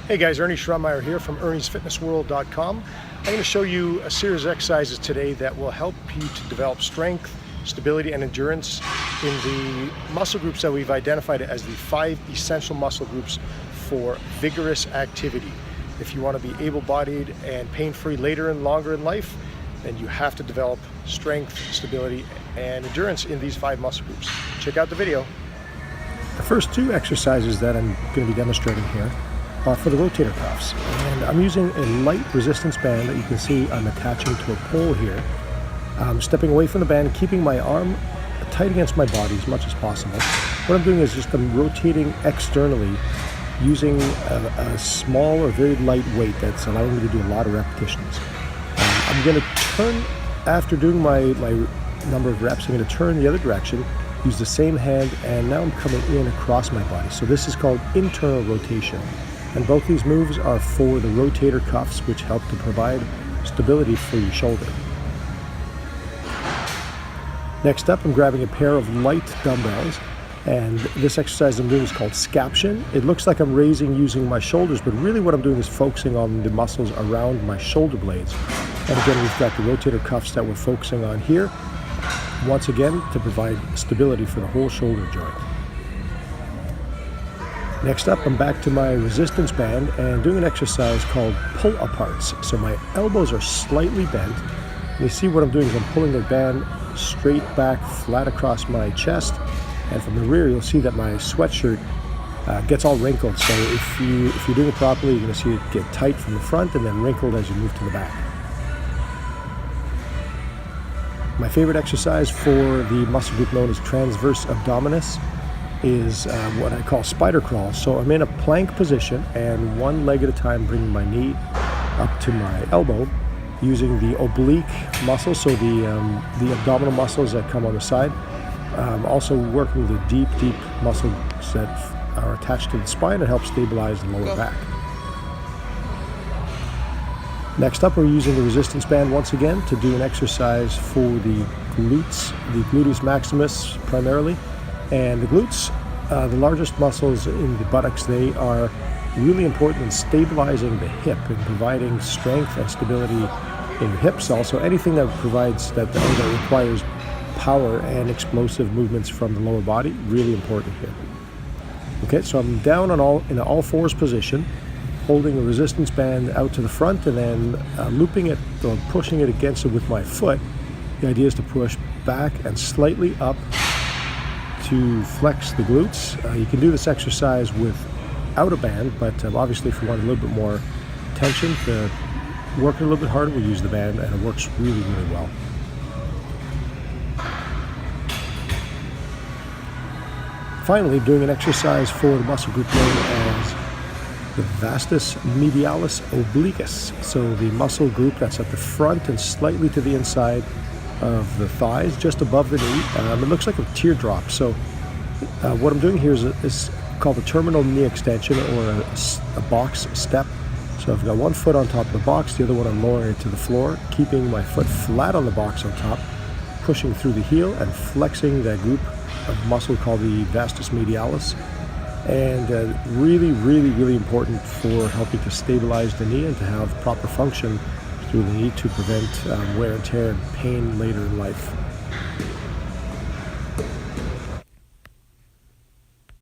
Hey guys, Ernie Schromeyer here from Ernie'sFitnessWorld.com. I'm going to show you a series of exercises today that will help you to develop strength, stability, and endurance in the muscle groups that we've identified as the 5 essential muscle groups for vigorous activity. If you want to be able-bodied and pain-free later and longer in life, then you have to develop strength, stability, and endurance in these 5 muscle groups. Check out the video. The first 2 exercises that I'm going to be demonstrating here are for the rotator cuffs, and I'm using a light resistance band that you can see I'm attaching to a pole here. I'm stepping away from the band, keeping my arm tight against my body as much as possible. What I'm doing is just I'm rotating externally using a small or very light weight that's allowing me to do a lot of repetitions. I'm going to turn, after doing my number of reps, I'm going to turn the other direction, use the same hand, and now I'm coming in across my body. So this is called internal rotation. And both these moves are for the rotator cuffs, which help to provide stability for your shoulder. Next up, I'm grabbing a pair of light dumbbells, and this exercise I'm doing is called Scaption. It looks like I'm raising using my shoulders, but really what I'm doing is focusing on the muscles around my shoulder blades. And again, we've got the rotator cuffs that we're focusing on here, once again, to provide stability for the whole shoulder joint. Next up, I'm back to my resistance band and doing an exercise called pull-aparts. So my elbows are slightly bent. And you see what I'm doing is I'm pulling the band straight back, flat across my chest. And from the rear, you'll see that my sweatshirt gets all wrinkled. So if you're doing it properly, you're going to see it get tight from the front and then wrinkled as you move to the back. My favorite exercise for the muscle group known as transverse abdominis is what I call spider crawl. So I'm in a plank position and one leg at a time, bringing my knee up to my elbow, using the oblique muscle, so the abdominal muscles that come on the side. Also working the deep muscles that are attached to the spine and help stabilize the lower back. Next up, we're using the resistance band once again to do an exercise for the glutes, the gluteus maximus primarily. And the glutes, the largest muscles in the buttocks, they are really important in stabilizing the hip and providing strength and stability in the hips. Also, anything that provides that requires power and explosive movements from the lower body, really important here. Okay, so I'm down in an all fours position, holding the resistance band out to the front and then looping it or pushing it against it with my foot. The idea is to push back and slightly up to flex the glutes. You can do this exercise without a band, but obviously if you want a little bit more tension to work it a little bit harder, we'll use the band, and it works really, really well. Finally, doing an exercise for the muscle group known as the Vastus Medialis obliquus. So the muscle group that's at the front and slightly to the inside of the thighs, just above the knee. It looks like a teardrop. So what I'm doing here is called a terminal knee extension, or a box step. So I've got one foot on top of the box, the other one I'm lowering it to the floor, keeping my foot flat on the box on top, pushing through the heel and flexing that group of muscle called the Vastus Medialis. And really, really, really important for helping to stabilize the knee and to have proper function through the knee to prevent wear and tear and pain later in life.